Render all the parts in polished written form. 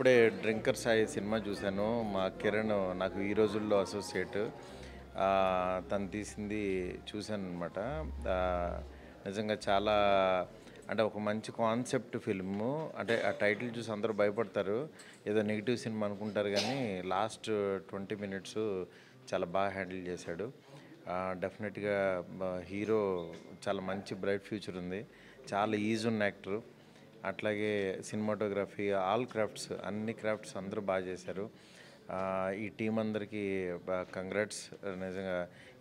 ఇప్పుడే 'drinker Sai' cinema చూశాను. మా కిరణ్ నాకు ఈ రోజుల్లో అసోసియేట్. తను తీసింది చూశాననమాట. నిజంగా చాలా అంటే ఒక మంచి కాన్సెప్ట్ ఫిల్ము. అంటే ఆ టైటిల్ చూసి అందరూ భయపడతారు. ఏదో నెగిటివ్ సినిమా అనుకుంటారు కానీ లాస్ట్ 20 మినిట్స్ చాలా బాగా హ్యాండిల్ చేశాడు. డెఫినెట్గా హీరో చాలా మంచి బ్రైట్ ఫ్యూచర్ ఉంది. చాలా ఈజ్ ఉన్న యాక్టరు. అట్లాగే సినిమాటోగ్రఫీ, ఆల్ క్రాఫ్ట్స్, అన్ని క్రాఫ్ట్స్ అందరూ బాగా చేశారు. ఈ టీం అందరికీ కంగ్రాట్స్. నిజంగా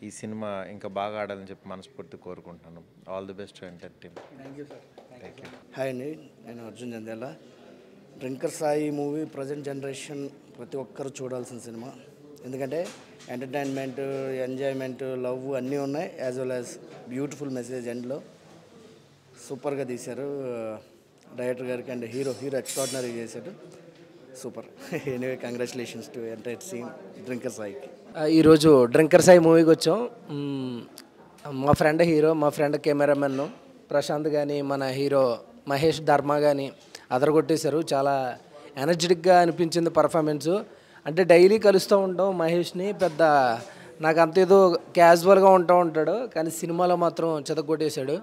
ఈ సినిమా ఇంకా బాగా ఆడాలని చెప్పి మనస్ఫూర్తి కోరుకుంటున్నాను. All the best to entire team. Thank you sir. Thank you. Hi అండి, నేను Arjun Jandhyala. Drinker Sai movie present generation ప్రతి ఒక్కరు చూడాల్సిన సినిమా. ఎందుకంటే ఎంటర్టైన్మెంట్, ఎంజాయ్మెంట్, లవ్ అన్నీ ఉన్నాయి. As well as beautiful message ఎండ్లో సూపర్గా తీశారు డైరెక్టర్ గారికి. అండ్ హీరో ఎక్స్ట్రాడినరీ చేశాడు. Super. Anyway congratulations to entire team drinker సాయికి. ఈరోజు డ్రింకర్ సాయి మూవీకి వచ్చాం. మా ఫ్రెండ్ హీరో, మా ఫ్రెండ్ కెమెరామెన్ ప్రశాంత్ కానీ, మన హీరో మహేష్ ధర్మ కానీ అదరగొట్టేశారు. చాలా ఎనర్జెటిక్గా అనిపించింది పర్ఫార్మెన్సు. అంటే డైలీ కలుస్తూ ఉంటాం మహేష్ని. పెద్ద నాకు అంతేదో క్యాజువల్గా ఉంటాడు, కానీ సినిమాలో మాత్రం చెదగొట్టేశాడు.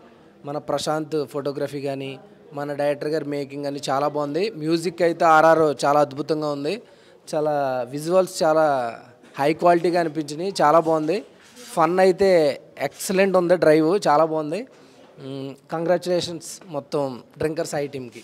మన ప్రశాంత్ ఫోటోగ్రఫీ కానీ, మన డైరెక్టర్ గారి మేకింగ్ కానీ చాలా బాగుంది. మ్యూజిక్ అయితే ఆర్ఆర్ చాలా అద్భుతంగా ఉంది. చాలా విజువల్స్ చాలా హై క్వాలిటీగా అనిపించినాయి. చాలా బాగుంది. ఫన్ అయితే ఎక్సలెంట్ ఉంది. డ్రైవ్ చాలా బాగుంది. కంగ్రాచులేషన్స్ మొత్తం డ్రింకర్ సాయి టీమ్కి.